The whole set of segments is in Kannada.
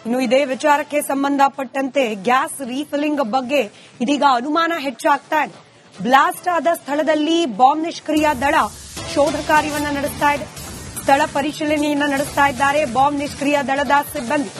ಇನ್ನು ಇದೇ ವಿಚಾರಕ್ಕೆ ಸಂಬಂಧಪಟ್ಟಂತೆ ಗ್ಯಾಸ್ ರೀಫಿಲಿಂಗ್ ಬಗ್ಗೆ ಇದೀಗ ಅನುಮಾನ ಹೆಚ್ಚಾಗ್ತಾ ಇದೆ. ಬ್ಲಾಸ್ಟ್ ಆದ ಸ್ಥಳದಲ್ಲಿ ಬಾಂಬ್ ನಿಷ್ಕ್ರಿಯ ದಳ ಶೋಧ ಕಾರ್ಯವನ್ನು ನಡೆಸ್ತಾ ಇದೆ. ಸ್ಥಳ ಪರಿಶೀಲನೆಯನ್ನ ನಡೆಸ್ತಾ ಇದ್ದಾರೆ ಬಾಂಬ್ ನಿಷ್ಕ್ರಿಯ ದಳದ ಸಿಬ್ಬಂದಿ.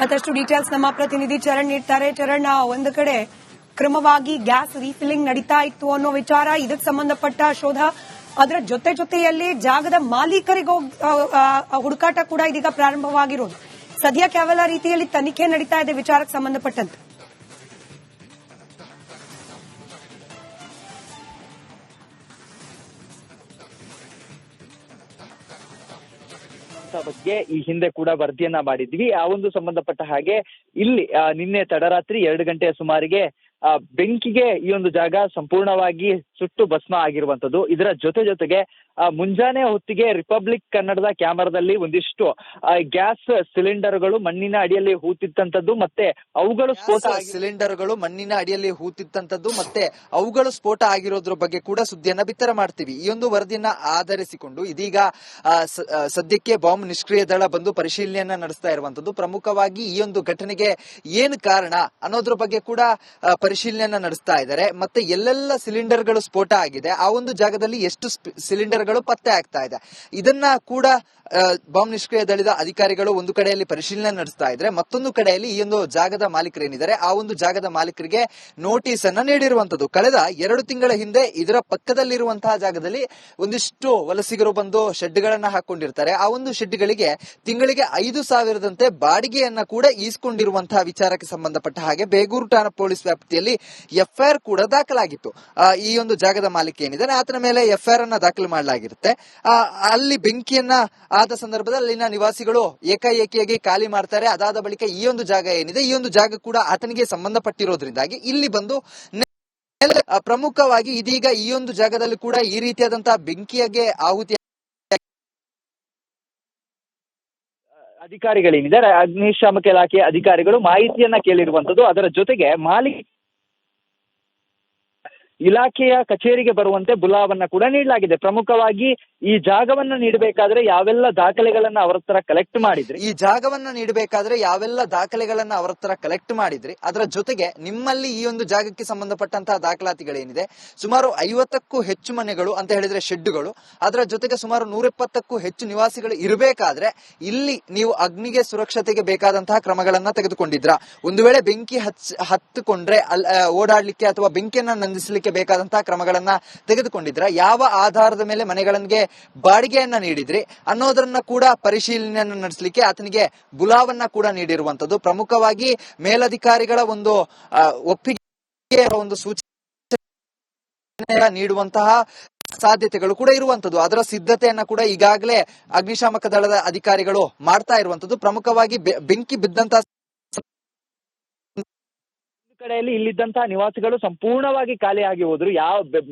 ಮತ್ತಷ್ಟು ಡೀಟೇಲ್ಸ್ ನಮ್ಮ ಪ್ರತಿನಿಧಿ ಚರಣ್ ನೀಡ್ತಾರೆ. ಚರಣ್, ಒಂದು ಕಡೆ ಕ್ರಮವಾಗಿ ಗ್ಯಾಸ್ ರೀಫಿಲಿಂಗ್ ನಡೀತಾ ಇತ್ತು ಅನ್ನೋ ವಿಚಾರ, ಇದಕ್ಕೆ ಸಂಬಂಧಪಟ್ಟ ಶೋಧ, ಅದರ ಜೊತೆಯಲ್ಲಿ ಜಾಗದ ಮಾಲೀಕರಿಗೂ ಹುಡುಕಾಟ ಕೂಡ ಇದೀಗ ಪ್ರಾರಂಭವಾಗಿರೋದು. ಸದ್ಯಕ್ಕೆ ಯಾವೆಲ್ಲ ರೀತಿಯಲ್ಲಿ ತನಿಖೆ ನಡೀತಾ ಇದೆ ವಿಚಾರಕ್ಕೆ ಸಂಬಂಧಪಟ್ಟಂತೆ? ಬಗ್ಗೆ ಈ ಹಿಂದೆ ಕೂಡ ವರದಿಯನ್ನ ಮಾಡಿದ್ವಿ. ಆ ಒಂದು ಸಂಬಂಧಪಟ್ಟ ಹಾಗೆ ಇಲ್ಲಿ ನಿನ್ನೆ ತಡರಾತ್ರಿ 2 ಗಂಟೆಯ ಸುಮಾರಿಗೆ ಬೆಂಕಿಗೆ ಈ ಒಂದು ಜಾಗ ಸಂಪೂರ್ಣವಾಗಿ ಸುಟ್ಟು ಭಸ್ಮ ಆಗಿರುವಂತದ್ದು. ಇದರ ಜೊತೆಗೆ ಮುಂಜಾನೆ ಹೊತ್ತಿಗೆ ರಿಪಬ್ಲಿಕ್ ಕನ್ನಡದ ಕ್ಯಾಮರಾದಲ್ಲಿ ಒಂದಿಷ್ಟು ಗ್ಯಾಸ್ ಸಿಲಿಂಡರ್ಗಳು ಮಣ್ಣಿನ ಅಡಿಯಲ್ಲಿ ಹೂತಿತ್ತಂತದ್ದು ಮತ್ತೆ ಅವುಗಳು ಸ್ಫೋಟ ಆಗಿರೋದ್ರ ಬಗ್ಗೆ ಕೂಡ ಸುದ್ದಿಯನ್ನ ಬಿತ್ತರ ಮಾಡ್ತೀವಿ. ಈ ಒಂದು ವರದಿಯನ್ನ ಆಧರಿಸಿಕೊಂಡು ಇದೀಗ ಸದ್ಯಕ್ಕೆ ಬಾಂಬ್ ನಿಷ್ಕ್ರಿಯ ದಳ ಬಂದು ಪರಿಶೀಲನೆಯನ್ನ ನಡೆಸ್ತಾ ಇರುವಂತದ್ದು. ಪ್ರಮುಖವಾಗಿ ಈ ಒಂದು ಘಟನೆಗೆ ಏನು ಕಾರಣ ಅನ್ನೋದ್ರ ಬಗ್ಗೆ ಕೂಡ ಪರಿಶೀಲನೆಯನ್ನ ನಡೆಸ್ತಾ ಇದ್ದಾರೆ. ಮತ್ತೆ ಎಲ್ಲೆಲ್ಲ ಸಿಲಿಂಡರ್ಗಳು ಸ್ಫೋಟ ಆಗಿದೆ, ಆ ಒಂದು ಜಾಗದಲ್ಲಿ ಎಷ್ಟು ಸಿಲಿಂಡರ್ಗಳು ಪತ್ತೆ ಆಗ್ತಾ ಇದೆ, ಇದನ್ನ ಕೂಡ ಬಾಂಬ್ ನಿಷ್ಕ್ರಿಯ ದಳದ ಅಧಿಕಾರಿಗಳು ಒಂದು ಕಡೆಯಲ್ಲಿ ಪರಿಶೀಲನೆ ನಡೆಸ್ತಾ ಇದ್ರೆ, ಮತ್ತೊಂದು ಕಡೆಯಲ್ಲಿ ಈ ಒಂದು ಜಾಗದ ಮಾಲೀಕರೇನಿದ್ದಾರೆ ಆ ಒಂದು ಜಾಗದ ಮಾಲೀಕರಿಗೆ ನೋಟಿಸ್ ಅನ್ನ ನೀಡಿರುವಂತದ್ದು. ಕಳೆದ 2 ತಿಂಗಳ ಹಿಂದೆ ಇದರ ಪಕ್ಕದಲ್ಲಿರುವಂತಹ ಜಾಗದಲ್ಲಿ ಒಂದಿಷ್ಟು ವಲಸಿಗರು ಬಂದು ಶೆಡ್ ಗಳನ್ನ ಹಾಕೊಂಡಿರ್ತಾರೆ. ಆ ಒಂದು ಶೆಡ್ ಗಳಿಗೆ ತಿಂಗಳಿಗೆ 5,000ದಂತೆ ಬಾಡಿಗೆಯನ್ನ ಕೂಡ ಈಸ್ಕೊಂಡಿರುವಂತಹ ವಿಚಾರಕ್ಕೆ ಸಂಬಂಧಪಟ್ಟ ಹಾಗೆ ಬೇಗೂರು ಠಾಣಾ ಪೊಲೀಸ್ ವ್ಯಾಪ್ತಿಯಲ್ಲಿ ಎಫ್ಐಆರ್ ಕೂಡ ದಾಖಲಾಗಿತ್ತು. ಈ ಒಂದು ಜಾಗದ ಮಾಲೀಕ ಏನಿದ್ದಾರೆ ಆತನ ಮೇಲೆ ಎಫ್ಐಆರ್ ಅನ್ನ ದಾಖಲು ಮಾಡಲಾಗಿರುತ್ತೆ. ಅಲ್ಲಿ ಬೆಂಕಿಯನ್ನ ಆದ ಸಂದರ್ಭದಲ್ಲಿ ಅಲ್ಲಿನ ನಿವಾಸಿಗಳು ಏಕಾಏಕಿಯಾಗಿ ಖಾಲಿ ಮಾಡ್ತಾರೆ. ಅದಾದ ಬಳಿಕ ಈ ಒಂದು ಜಾಗ ಏನಿದೆ ಈ ಒಂದು ಜಾಗ ಕೂಡ ಆತನಿಗೆ ಸಂಬಂಧಪಟ್ಟಿರೋದ್ರಿಂದಾಗಿ ಇಲ್ಲಿ ಬಂದು ಪ್ರಮುಖವಾಗಿ ಇದೀಗ ಈ ಒಂದು ಜಾಗದಲ್ಲಿ ಕೂಡ ಈ ರೀತಿಯಾದಂತಹ ಬೆಂಕಿಯಾಗೆ ಆಹುತಿ ಅಧಿಕಾರಿಗಳೇನಿದ್ದಾರೆ ಅಗ್ನಿಶಾಮಕ ಇಲಾಖೆ ಅಧಿಕಾರಿಗಳು ಮಾಹಿತಿಯನ್ನ ಕೇಳಿರುವಂತದ್ದು. ಅದರ ಜೊತೆಗೆ ಇಲಾಖೆಯ ಕಚೇರಿಗೆ ಬರುವಂತೆ ಬುಲಾವನ್ನ ಕೂಡ ನೀಡಲಾಗಿದೆ. ಪ್ರಮುಖವಾಗಿ ಈ ಜಾಗವನ್ನ ನೀಡಬೇಕಾದ್ರೆ ಯಾವೆಲ್ಲ ದಾಖಲೆಗಳನ್ನ ಅವರ ಹತ್ರ ಕಲೆಕ್ಟ್ ಮಾಡಿದ್ರಿ, ಅದರ ಜೊತೆಗೆ ನಿಮ್ಮಲ್ಲಿ ಈ ಒಂದು ಜಾಗಕ್ಕೆ ಸಂಬಂಧಪಟ್ಟಂತಹ ದಾಖಲಾತಿಗಳೇನಿದೆ ಸುಮಾರು 50ಕ್ಕೂ ಹೆಚ್ಚು ಮನೆಗಳು ಅಂತ ಹೇಳಿದ್ರೆ ಶೆಡ್ಡುಗಳು, ಅದರ ಜೊತೆಗೆ ಸುಮಾರು 120ಕ್ಕೂ ಹೆಚ್ಚು ನಿವಾಸಿಗಳು ಇರಬೇಕಾದ್ರೆ ಇಲ್ಲಿ ನೀವು ಅಗ್ನಿಗೆ ಸುರಕ್ಷತೆಗೆ ಬೇಕಾದಂತಹ ಕ್ರಮಗಳನ್ನ ತೆಗೆದುಕೊಂಡಿದ್ರ? ಒಂದು ವೇಳೆ ಬೆಂಕಿ ಹತ್ತಿಕೊಂಡ್ರೆ ಓಡಾಡ್ಲಿಕ್ಕೆ ಅಥವಾ ಬೆಂಕಿಯನ್ನ ನಂದಿಸಲಿಕ್ಕೆ ಬೇಕಾದಂತಹ ಕ್ರಮಗಳನ್ನ ತೆಗೆದುಕೊಂಡಿದ್ರ? ಯಾವ ಆಧಾರದ ಮೇಲೆ ಮನೆಗಳಿಗೆ ಬಾಡಿಗೆಯನ್ನ ನೀಡಿದ್ರಿ ಅನ್ನೋದನ್ನ ಕೂಡ ಪರಿಶೀಲನೆಯನ್ನ ನಡೆಸಲಿಕ್ಕೆ ಆತನಿಗೆ ಬುಲಾವನ್ನ ಕೂಡ ನೀಡಿರುವಂತದ್ದು. ಪ್ರಮುಖವಾಗಿ ಮೇಲಧಿಕಾರಿಗಳ ಒಂದು ಒಪ್ಪಿಗೆ ಒಂದು ಸೂಚನೆ ನೀಡುವಂತಹ ಸಾಧ್ಯತೆಗಳು ಕೂಡ ಇರುವಂತದ್ದು. ಅದರ ಸಿದ್ಧತೆಯನ್ನ ಕೂಡ ಈಗಾಗಲೇ ಅಗ್ನಿಶಾಮಕ ದಳದ ಅಧಿಕಾರಿಗಳು ಮಾಡ್ತಾ ಇರುವಂತದ್ದು. ಪ್ರಮುಖವಾಗಿ ಬೆಂಕಿ ಬಿದ್ದಂತಹ ಕಡೆಯಲ್ಲಿ ಇಲ್ಲಿದ್ದಂತಹ ನಿವಾಸಿಗಳು ಸಂಪೂರ್ಣವಾಗಿ ಖಾಲಿಯಾಗಿ ಹೋದ್ರು.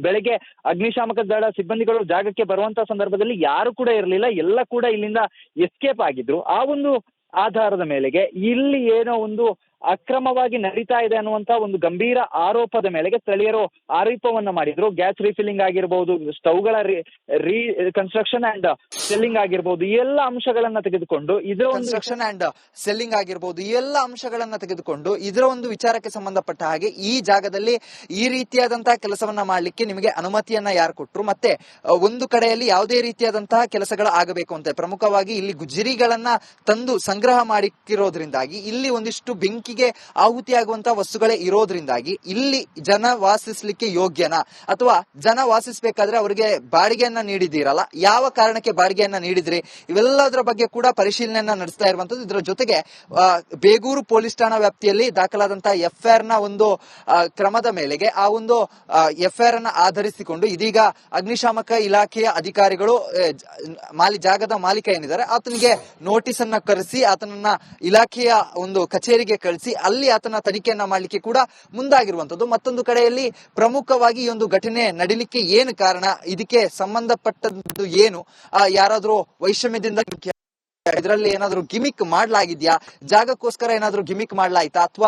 ಬೆಳಗ್ಗೆ ಅಗ್ನಿಶಾಮಕ ದಳ ಸಿಬ್ಬಂದಿಗಳು ಜಾಗಕ್ಕೆ ಬರುವಂತಹ ಸಂದರ್ಭದಲ್ಲಿ ಯಾರು ಕೂಡ ಇರಲಿಲ್ಲ, ಎಲ್ಲ ಕೂಡ ಇಲ್ಲಿಂದ ಎಸ್ಕೇಪ್ ಆಗಿದ್ರು. ಆ ಒಂದು ಆಧಾರದ ಮೇಲೆಗೆ ಇಲ್ಲಿ ಏನೋ ಒಂದು ಅಕ್ರಮವಾಗಿ ನಡೀತಾ ಇದೆ ಅನ್ನುವಂತ ಒಂದು ಗಂಭೀರ ಆರೋಪದ ಮೇಲೆಗೆ ಸ್ಥಳೀಯರು ಆರೋಪವನ್ನ ಮಾಡಿದ್ರು. ಗ್ಯಾಸ್ ರೀಫಿಲಿಂಗ್ ಆಗಿರಬಹುದು, ಸ್ಟವ್ಗಳ ಕನ್ಸ್ಟ್ರಕ್ಷನ್ ಅಂಡ್ ಸೆಲ್ಲಿಂಗ್ ಆಗಿರಬಹುದು, ಈ ಎಲ್ಲ ಅಂಶಗಳನ್ನ ತೆಗೆದುಕೊಂಡು ಇದರ ಒಂದು ವಿಚಾರಕ್ಕೆ ಸಂಬಂಧಪಟ್ಟ ಹಾಗೆ ಈ ಜಾಗದಲ್ಲಿ ಈ ರೀತಿಯಾದಂತಹ ಕೆಲಸವನ್ನ ಮಾಡ್ಲಿಕ್ಕೆ ನಿಮಗೆ ಅನುಮತಿಯನ್ನ ಯಾರು ಕೊಟ್ರು, ಮತ್ತೆ ಒಂದು ಕಡೆಯಲ್ಲಿ ಯಾವುದೇ ರೀತಿಯಾದಂತಹ ಕೆಲಸಗಳು ಆಗಬೇಕು ಅಂತ ಪ್ರಮುಖವಾಗಿ ಇಲ್ಲಿ ಗುಜರಿಗಳನ್ನ ತಂದು ಸಂಗ್ರಹ ಮಾಡಿರೋದ್ರಿಂದಾಗಿ ಇಲ್ಲಿ ಒಂದಿಷ್ಟು ಬೆಂಕಿಗೆ ಆಹುತಿಯಾಗುವಂತಹ ವಸ್ತುಗಳೇ ಇರೋದ್ರಿಂದಾಗಿ ಇಲ್ಲಿ ಜನ ವಾಸಿಸ್ಲಿಕ್ಕೆ ಯೋಗ್ಯನಾ ಅಥವಾ ಜನ ವಾಸಿಸಬೇಕಾದ್ರೆ ಅವರಿಗೆ ಬಾಡಿಗೆಯನ್ನ ನೀಡಿದ್ದೀರಲ್ಲ, ಯಾವ ಕಾರಣಕ್ಕೆ ಬಾಡಿಗೆಯನ್ನ ನೀಡಿದ್ರಿ, ಇವೆಲ್ಲದರ ಬಗ್ಗೆ ಕೂಡ ಪರಿಶೀಲನೆಯನ್ನ ನಡೆಸ್ತಾ ಇರುವಂತದ್ದು. ಇದರ ಜೊತೆಗೆ ಬೇಗೂರು ಪೊಲೀಸ್ ಠಾಣಾ ವ್ಯಾಪ್ತಿಯಲ್ಲಿ ದಾಖಲಾದಂತಹ ಎಫ್ಐಆರ್ ನ ಒಂದು ಕ್ರಮದ ಮೇಲೆಗೆ ಆ ಒಂದು ಎಫ್ಐಆರ್ ಅನ್ನ ಆಧರಿಸಿಕೊಂಡು ಇದೀಗ ಅಗ್ನಿಶಾಮಕ ಇಲಾಖೆಯ ಅಧಿಕಾರಿಗಳು ಜಾಗದ ಮಾಲೀಕ ಏನಿದ್ದಾರೆ ಆತನಿಗೆ ನೋಟಿಸ್ ಅನ್ನ ಕರೆಸಿ ಆತನನ್ನ ಇಲಾಖೆಯ ಒಂದು ಕಚೇರಿಗೆ ಕಳಿಸಿ ಕಳಿಸಿ ಅಲ್ಲಿ ಆತನ ತನಿಖೆಯನ್ನ ಮಾಡ್ಲಿಕ್ಕೆ ಕೂಡ ಮುಂದಾಗಿರುವಂತದ್ದು. ಮತ್ತೊಂದು ಕಡೆಯಲ್ಲಿ ಪ್ರಮುಖವಾಗಿ ಈ ಒಂದು ಘಟನೆ ನಡಿಲಿಕ್ಕೆ ಏನು ಕಾರಣ, ಇದಕ್ಕೆ ಸಂಬಂಧಪಟ್ಟದ್ದು ಏನು, ಯಾರಾದ್ರೂ ವೈಷಮ್ಯದಿಂದ ಇದರಲ್ಲಿ ಏನಾದ್ರೂ ಗಿಮಿಕ್ ಮಾಡ್ಲಾಗಿದ್ಯಾ, ಜಾಗಕ್ಕೋಸ್ಕರ ಏನಾದ್ರೂ ಗಿಮಿಕ್ ಮಾಡ್ಲಾಯ್ತಾ ಅಥವಾ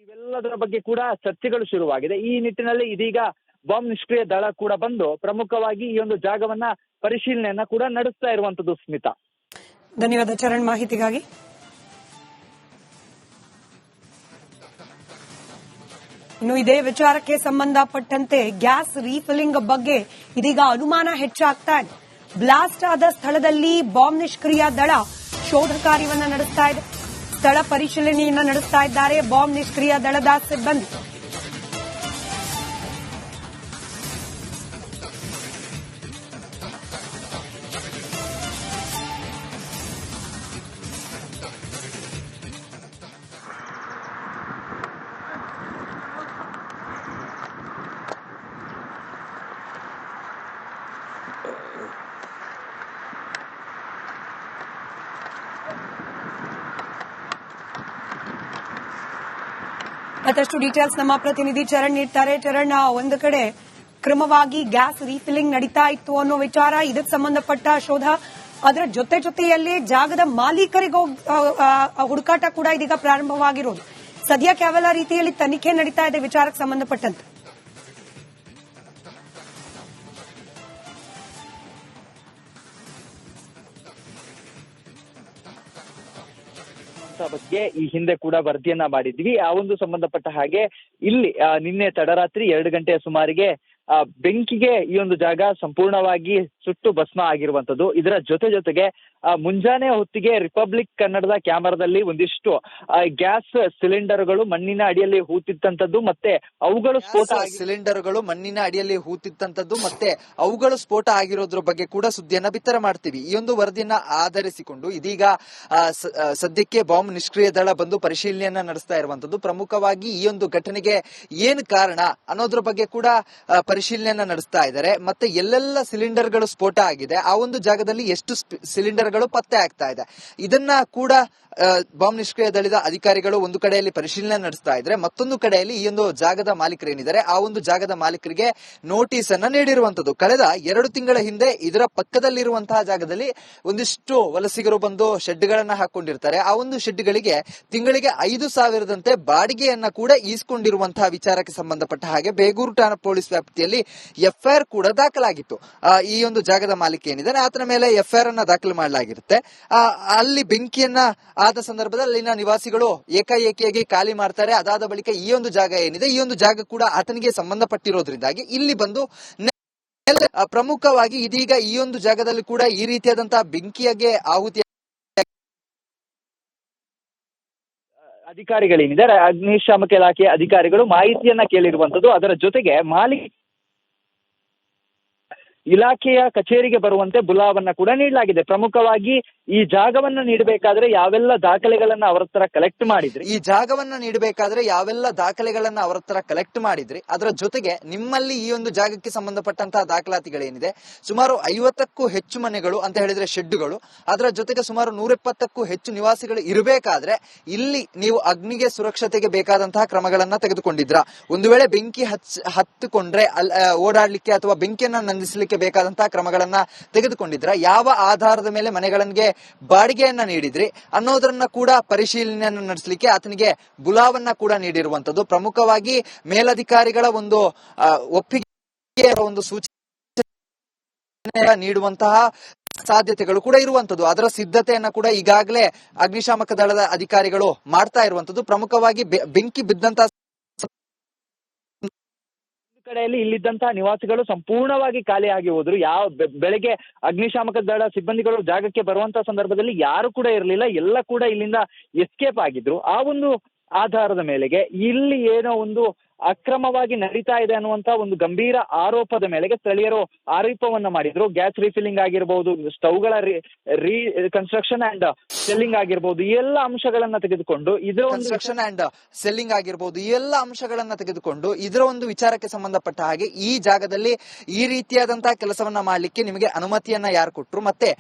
ಇವೆಲ್ಲದರ ಬಗ್ಗೆ ಕೂಡ ಚರ್ಚೆಗಳು ಶುರುವಾಗಿದೆ. ಈ ನಿಟ್ಟಿನಲ್ಲಿ ಇದೀಗ ಬಾಂಬ್ ನಿಷ್ಕ್ರಿಯ ದಳ ಕೂಡ ಬಂದು ಪ್ರಮುಖವಾಗಿ ಈ ಒಂದು ಜಾಗವನ್ನ ಪರಿಶೀಲನೆಯನ್ನ ಕೂಡ ನಡೆಸ್ತಾ ಇರುವಂತದ್ದು. ಸ್ಮಿತಾ, ಧನ್ಯವಾದ ಚರಣ್ ಮಾಹಿತಿಗಾಗಿ. ಇನ್ನು ಇದೇ ವಿಚಾರಕ್ಕೆ ಸಂಬಂಧಪಟ್ಟಂತೆ ಗ್ಯಾಸ್ ರೀಫಿಲಿಂಗ್ ಬಗ್ಗೆ ಇದೀಗ ಅನುಮಾನ ಹೆಚ್ಚಾಗ್ತಾ ಇದೆ. ಬ್ಲಾಸ್ಟ್ ಆದ ಸ್ಥಳದಲ್ಲಿ ಬಾಂಬ್ ನಿಷ್ಕ್ರಿಯ ದಳ ಶೋಧ ಕಾರ್ಯವನ್ನ ನಡೆಸ್ತಾ ಇದೆ. ಸ್ಥಳ ಪರಿಶೀಲನೆಯನ್ನ ನಡೆಸ್ತಾ ಇದ್ದಾರೆ ಬಾಂಬ್ ನಿಷ್ಕ್ರಿಯ ದಳದ ಸಿಬ್ಬಂದಿ. ಮತ್ತಷ್ಟು ಡೀಟೇಲ್ಸ್ ನಮ್ಮ ಪ್ರತಿನಿಧಿ ಚರಣ್ ನೀಡ್ತಾರೆ. ಚರಣ್, ಒಂದು ಕಡೆ ಕ್ರಮವಾಗಿ ಗ್ಯಾಸ್ ರೀಫಿಲಿಂಗ್ ನಡೀತಾ ಇತ್ತು ಅನ್ನೋ ವಿಚಾರ, ಇದಕ್ಕೆ ಸಂಬಂಧಪಟ್ಟ ಶೋಧ, ಅದರ ಜೊತೆಯಲ್ಲಿ ಜಾಗದ ಮಾಲೀಕರಿಗೂ ಹುಡುಕಾಟ ಕೂಡ ಇದೀಗ ಪ್ರಾರಂಭವಾಗಿರೋದು. ಸದ್ಯಕ್ಕೆ ಯಾವೆಲ್ಲ ರೀತಿಯಲ್ಲಿ ತನಿಖೆ ನಡೀತಾ ಇದೆ ವಿಚಾರಕ್ಕೆ ಸಂಬಂಧಪಟ್ಟಂತೆ? ಬಗ್ಗೆ ಈ ಹಿಂದೆ ಕೂಡ ವರದಿಯನ್ನ ಮಾಡಿದ್ವಿ. ಆ ಒಂದು ಸಂಬಂಧಪಟ್ಟ ಹಾಗೆ ಇಲ್ಲಿ ನಿನ್ನೆ ತಡರಾತ್ರಿ 2 ಗಂಟೆಯ ಸುಮಾರಿಗೆ ಬೆಂಕಿಗೆ ಈ ಒಂದು ಜಾಗ ಸಂಪೂರ್ಣವಾಗಿ ಸುಟ್ಟು ಭಸ್ಮ ಆಗಿರುವಂತದ್ದು. ಇದರ ಜೊತೆಗೆ ಮುಂಜಾನೆ ಹೊತ್ತಿಗೆ ರಿಪಬ್ಲಿಕ್ ಕನ್ನಡದ ಕ್ಯಾಮರಾದಲ್ಲಿ ಒಂದಿಷ್ಟು ಗ್ಯಾಸ್ ಸಿಲಿಂಡರ್ಗಳು ಮಣ್ಣಿನ ಅಡಿಯಲ್ಲಿ ಹೂತಿತ್ತಂತದ್ದು, ಮತ್ತೆ ಅವುಗಳು ಸಿಲಿಂಡರ್ಗಳು ಮಣ್ಣಿನ ಅಡಿಯಲ್ಲಿ ಹೂತಿತ್ತಂತದ್ದು ಮತ್ತೆ ಅವುಗಳು ಸ್ಫೋಟ ಆಗಿರೋದ್ರ ಬಗ್ಗೆ ಕೂಡ ಸುದ್ದಿಯನ್ನ ಬಿತ್ತರ ಮಾಡ್ತೀವಿ. ಈ ಒಂದು ವರದಿಯನ್ನ ಆಧರಿಸಿಕೊಂಡು ಇದೀಗ ಸದ್ಯಕ್ಕೆ ಬಾಂಬ್ ನಿಷ್ಕ್ರಿಯ ದಳ ಬಂದು ಪರಿಶೀಲನೆಯನ್ನ ನಡೆಸ್ತಾ ಇರುವಂತದ್ದು. ಪ್ರಮುಖವಾಗಿ ಈ ಒಂದು ಘಟನೆಗೆ ಏನು ಕಾರಣ ಅನ್ನೋದ್ರ ಬಗ್ಗೆ ಕೂಡ ಪರಿಶೀಲನೆಯನ್ನ ನಡೆಸ್ತಾ ಇದ್ದಾರೆ. ಮತ್ತೆ ಎಲ್ಲೆಲ್ಲ ಸಿಲಿಂಡರ್ಗಳು ಸ್ಫೋಟ ಆಗಿದೆ, ಆ ಒಂದು ಜಾಗದಲ್ಲಿ ಎಷ್ಟು ಸಿಲಿಂಡರ್ಗಳು ಪತ್ತೆ ಆಗ್ತಾ ಇದೆ, ಇದನ್ನ ಕೂಡ ಬಾಂಬ್ ನಿಷ್ಕ್ರಿಯ ದಳದ ಅಧಿಕಾರಿಗಳು ಒಂದು ಕಡೆಯಲ್ಲಿ ಪರಿಶೀಲನೆ ನಡೆಸ್ತಾ ಇದ್ರೆ, ಮತ್ತೊಂದು ಕಡೆಯಲ್ಲಿ ಈ ಒಂದು ಜಾಗದ ಮಾಲೀಕರು ಏನಿದ್ದಾರೆ ಆ ಒಂದು ಜಾಗದ ಮಾಲೀಕರಿಗೆ ನೋಟಿಸ್ ಅನ್ನ ನೀಡಿರುವಂತದ್ದು. ಕಳೆದ 2 ತಿಂಗಳ ಹಿಂದೆ ಇದರ ಪಕ್ಕದಲ್ಲಿರುವಂತಹ ಜಾಗದಲ್ಲಿ ಒಂದಿಷ್ಟು ವಲಸಿಗರು ಬಂದು ಶೆಡ್ಗಳನ್ನ ಹಾಕೊಂಡಿರ್ತಾರೆ. ಆ ಒಂದು ಶೆಡ್ಗಳಿಗೆ ತಿಂಗಳಿಗೆ 5,000ದಂತೆ ಬಾಡಿಗೆಯನ್ನ ಕೂಡ ಈಸ್ಕೊಂಡಿರುವಂತಹ ವಿಚಾರಕ್ಕೆ ಸಂಬಂಧಪಟ್ಟ ಹಾಗೆ ಬೇಗೂರು ಠಾಣಾ ಪೊಲೀಸ್ ವ್ಯಾಪ್ತಿಯಲ್ಲಿ ಎಫ್ಐಆರ್ ಕೂಡ ದಾಖಲಾಗಿತ್ತು. ಈ ಒಂದು ಜಾಗದ ಮಾಲೀಕ ಏನಿದ್ದಾನೆ ಆತನ ಮೇಲೆ ಎಫ್ಐಆರ್ ಅನ್ನ ದಾಖಲು ಮಾಡಲಾಗಿರುತ್ತೆ. ಅಲ್ಲಿ ಬೆಂಕಿಯನ್ನ ಆದ ಸಂದರ್ಭದಲ್ಲಿ ಅಲ್ಲಿನ ನಿವಾಸಿಗಳು ಏಕಾಏಕಿಯಾಗಿ ಖಾಲಿ ಮಾಡ್ತಾರೆ. ಅದಾದ ಬಳಿಕ ಈ ಒಂದು ಜಾಗ ಏನಿದೆ ಈ ಒಂದು ಜಾಗ ಕೂಡ ಆತನಿಗೆ ಸಂಬಂಧಪಟ್ಟಿರೋದ್ರಿಂದಾಗಿ ಇಲ್ಲಿ ಬಂದು ಪ್ರಮುಖವಾಗಿ ಇದೀಗ ಈ ಒಂದು ಜಾಗದಲ್ಲಿ ಕೂಡ ಈ ರೀತಿಯಾದಂತಹ ಬೆಂಕಿಯಾಗೆ ಆಹುತಿ ಅಧಿಕಾರಿಗಳೇನಿದ್ದಾರೆ ಅಗ್ನಿಶಾಮಕ ಇಲಾಖೆಯ ಅಧಿಕಾರಿಗಳು ಮಾಹಿತಿಯನ್ನ ಕೇಳಿರುವಂತದ್ದು. ಅದರ ಜೊತೆಗೆ ಇಲಾಖೆಯ ಕಚೇರಿಗೆ ಬರುವಂತೆ ಬುಲಾವನ್ನ ಕೂಡ ನೀಡಲಾಗಿದೆ. ಪ್ರಮುಖವಾಗಿ ಈ ಜಾಗವನ್ನ ನೀಡಬೇಕಾದ್ರೆ ಯಾವೆಲ್ಲ ದಾಖಲೆಗಳನ್ನ ಅವರ ಹತ್ರ ಕಲೆಕ್ಟ್ ಮಾಡಿದ್ರಿ, ಅದರ ಜೊತೆಗೆ ನಿಮ್ಮಲ್ಲಿ ಈ ಒಂದು ಜಾಗಕ್ಕೆ ಸಂಬಂಧಪಟ್ಟಂತಹ ದಾಖಲಾತಿಗಳೇನಿದೆ, ಸುಮಾರು 50ಕ್ಕೂ ಹೆಚ್ಚು ಮನೆಗಳು ಅಂತ ಹೇಳಿದ್ರೆ ಶೆಡ್ಗಳು, ಅದರ ಜೊತೆಗೆ ಸುಮಾರು 120ಕ್ಕೂ ಹೆಚ್ಚು ನಿವಾಸಿಗಳು ಇರಬೇಕಾದ್ರೆ ಇಲ್ಲಿ ನೀವು ಅಗ್ನಿಗೆ ಸುರಕ್ಷತೆಗೆ ಬೇಕಾದಂತಹ ಕ್ರಮಗಳನ್ನ ತೆಗೆದುಕೊಂಡಿದ್ರ, ಒಂದು ವೇಳೆ ಬೆಂಕಿ ಹತ್ತಿಕೊಂಡ್ರೆ ಓಡಾಡ್ಲಿಕ್ಕೆ ಅಥವಾ ಬೆಂಕಿಯನ್ನ ನಂದಿಸಲಿಕ್ಕೆ ಬೇಕಾದಂತಹ ಕ್ರಮಗಳನ್ನ ತೆಗೆದುಕೊಂಡಿದ್ರ, ಯಾವ ಆಧಾರದ ಮೇಲೆ ಮನೆಗಳಿಗೆ ಬಾಡಿಗೆಯನ್ನ ನೀಡಿದ್ರಿ ಅನ್ನೋದನ್ನ ಕೂಡ ಪರಿಶೀಲನೆಯನ್ನ ನಡೆಸಲಿಕ್ಕೆ ಆತನಿಗೆ ಬುಲಾವನ್ನ ಕೂಡ ನೀಡಿರುವಂತದ್ದು. ಪ್ರಮುಖವಾಗಿ ಮೇಲಧಿಕಾರಿಗಳ ಒಂದು ಒಪ್ಪಿಗೆ ಒಂದು ಸೂಚನೆ ನೀಡುವಂತಹ ಸಾಧ್ಯತೆಗಳು ಕೂಡ ಇರುವಂತದ್ದು. ಅದರ ಸಿದ್ಧತೆಯನ್ನ ಕೂಡ ಈಗಾಗಲೇ ಅಗ್ನಿಶಾಮಕ ದಳದ ಅಧಿಕಾರಿಗಳು ಮಾಡ್ತಾ ಇರುವಂತದ್ದು. ಪ್ರಮುಖವಾಗಿ ಬೆಂಕಿ ಬಿದ್ದಂತಹ ಕಡೆಯಲ್ಲಿ ಇಲ್ಲಿದ್ದಂತಹ ನಿವಾಸಿಗಳು ಸಂಪೂರ್ಣವಾಗಿ ಖಾಲಿಯಾಗಿ ಹೋದ್ರು. ಬೆಳಗ್ಗೆ ಅಗ್ನಿಶಾಮಕ ದಳ ಸಿಬ್ಬಂದಿಗಳು ಜಾಗಕ್ಕೆ ಬರುವಂತಹ ಸಂದರ್ಭದಲ್ಲಿ ಯಾರು ಕೂಡ ಇರಲಿಲ್ಲ, ಎಲ್ಲ ಕೂಡ ಇಲ್ಲಿಂದ ಎಸ್ಕೇಪ್ ಆಗಿದ್ರು. ಆ ಒಂದು ಆಧಾರದ ಮೇಲೆಗೆ ಇಲ್ಲಿ ಏನೋ ಒಂದು ಅಕ್ರಮವಾಗಿ ನಡೀತಾ ಇದೆ ಅನ್ನುವಂತ ಒಂದು ಗಂಭೀರ ಆರೋಪದ ಮೇಲೆಗೆ ಸ್ಥಳೀಯರು ಆರೋಪವನ್ನ ಮಾಡಿದ್ರು. ಗ್ಯಾಸ್ ರೀಫಿಲ್ಲಿಂಗ್ ಆಗಿರಬಹುದು, ಸ್ಟವ್ಗಳ ಕನ್ಸ್ಟ್ರಕ್ಷನ್ ಅಂಡ್ ಸೆಲ್ಲಿಂಗ್ ಆಗಿರ್ಬೋದು, ಈ ಎಲ್ಲ ಅಂಶಗಳನ್ನ ತೆಗೆದುಕೊಂಡು ಇದರ ಒಂದು ಕನ್ಸ್ಟ್ರಕ್ಷನ್ ಅಂಡ್ ಸೆಲ್ಲಿಂಗ್ ಆಗಿರ್ಬೋದು, ಈ ಎಲ್ಲ ಅಂಶಗಳನ್ನ ತೆಗೆದುಕೊಂಡು ಇದರ ಒಂದು ವಿಚಾರಕ್ಕೆ ಸಂಬಂಧಪಟ್ಟ ಹಾಗೆ ಈ ಜಾಗದಲ್ಲಿ ಈ ರೀತಿಯಾದಂತಹ ಕೆಲಸವನ್ನ ಮಾಡ್ಲಿಕ್ಕೆ ನಿಮಗೆ ಅನುಮತಿಯನ್ನ ಯಾರು ಕೊಟ್ರು, ಮತ್ತೆ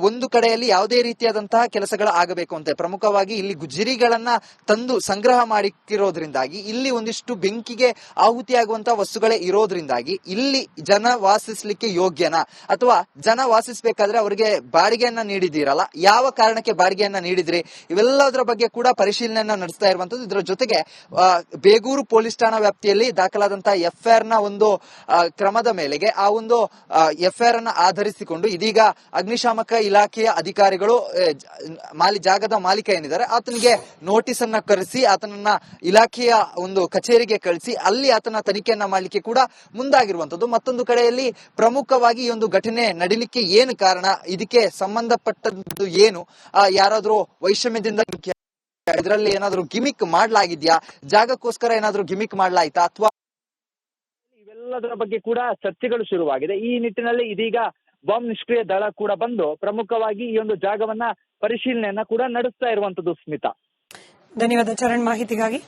ಒಂದು ಕಡೆಯಲ್ಲಿ ಯಾವುದೇ ರೀತಿಯಾದಂತಹ ಕೆಲಸಗಳು ಆಗಬೇಕು ಅಂತ ಪ್ರಮುಖವಾಗಿ ಇಲ್ಲಿ ಗುಜರಿಗಳನ್ನ ತಂದು ಸಂಗ್ರಹ ಮಾಡಿಕ್ಕಿರೋದ್ರಿಂದಾಗಿ ಇಲ್ಲಿ ಒಂದಿಷ್ಟು ಬೆಂಕಿಗೆ ಆಹುತಿಯಾಗುವಂತಹ ವಸ್ತುಗಳೇ ಇರೋದ್ರಿಂದಾಗಿ ಇಲ್ಲಿ ಜನ ವಾಸಿಸ್ಲಿಕ್ಕೆ ಯೋಗ್ಯನಾ, ಅಥವಾ ಜನ ವಾಸಿಸಬೇಕಾದ್ರೆ ಅವರಿಗೆ ಬಾಡಿಗೆಯನ್ನ ನೀಡಿದ್ದೀರಲ್ಲ, ಯಾವ ಕಾರಣಕ್ಕೆ ಬಾಡಿಗೆಯನ್ನ ನೀಡಿದ್ರಿ, ಇವೆಲ್ಲದರ ಬಗ್ಗೆ ಕೂಡ ಪರಿಶೀಲನೆಯನ್ನ ನಡೆಸ್ತಾ ಇರುವಂತದ್ದು. ಇದರ ಜೊತೆಗೆ ಬೇಗೂರು ಪೊಲೀಸ್ ಠಾಣಾ ವ್ಯಾಪ್ತಿಯಲ್ಲಿ ದಾಖಲಾದಂತಹ ಎಫ್ಐಆರ್ ನ ಒಂದು ಕ್ರಮದ ಮೇಲೆಗೆ ಆ ಒಂದು ಎಫ್ಐಆರ್ ಅನ್ನ ಆಧರಿಸಿಕೊಂಡು ಇದೀಗ ಅಗ್ನಿಶಾಮಕ ಇಲಾಖೆಯ ಅಧಿಕಾರಿಗಳು ಜಾಗದ ಮಾಲೀಕ ಏನಿದ್ದಾರೆ ಆತನಿಗೆ ನೋಟಿಸ್ ಅನ್ನ ಕರೆಸಿ ಆತನನ್ನ ಇಲಾಖೆಯ ಒಂದು ಕಚೇರಿಗೆ ಕಳಿಸಿ ಅಲ್ಲಿ ಆತನ ತನಿಖೆಯನ್ನ ಮಾಡ್ಲಿಕ್ಕೆ ಕೂಡ ಮುಂದಾಗಿರುವಂತದ್ದು. ಮತ್ತೊಂದು ಕಡೆಯಲ್ಲಿ ಪ್ರಮುಖವಾಗಿ ಈ ಒಂದು ಘಟನೆ ನಡಿಲಿಕ್ಕೆ ಏನು ಕಾರಣ, ಇದಕ್ಕೆ ಸಂಬಂಧಪಟ್ಟದ್ದು ಏನು, ಯಾರಾದ್ರೂ ವೈಷಮ್ಯದಿಂದ ಇದರಲ್ಲಿ ಏನಾದ್ರೂ ಗಿಮಿಕ್ ಮಾಡ್ಲಾಗಿದ್ಯಾ, ಜಾಗಕ್ಕೋಸ್ಕರ ಏನಾದ್ರೂ ಗಿಮಿಕ್ ಮಾಡ್ಲಾಯ್ತಾ, ಅಥವಾ ಇವೆಲ್ಲದರ ಬಗ್ಗೆ ಕೂಡ ಚರ್ಚೆಗಳು ಶುರುವಾಗಿದೆ. ಈ ನಿಟ್ಟಿನಲ್ಲಿ ಇದೀಗ ಬಾಂಬ್ ನಿಷ್ಕ್ರಿಯ ದಳ ಕೂಡ ಬಂದು ಪ್ರಮುಖವಾಗಿ ಈ ಒಂದು ಜಾಗವನ್ನ ಪರಿಶೀಲನೆಯನ್ನ ಕೂಡ ನಡೆಸ್ತಾ ಇರುವಂತದ್ದು. ಸ್ಮಿತಾ, ಧನ್ಯವಾದ ಚರಣ್ ಮಾಹಿತಿಗಾಗಿ.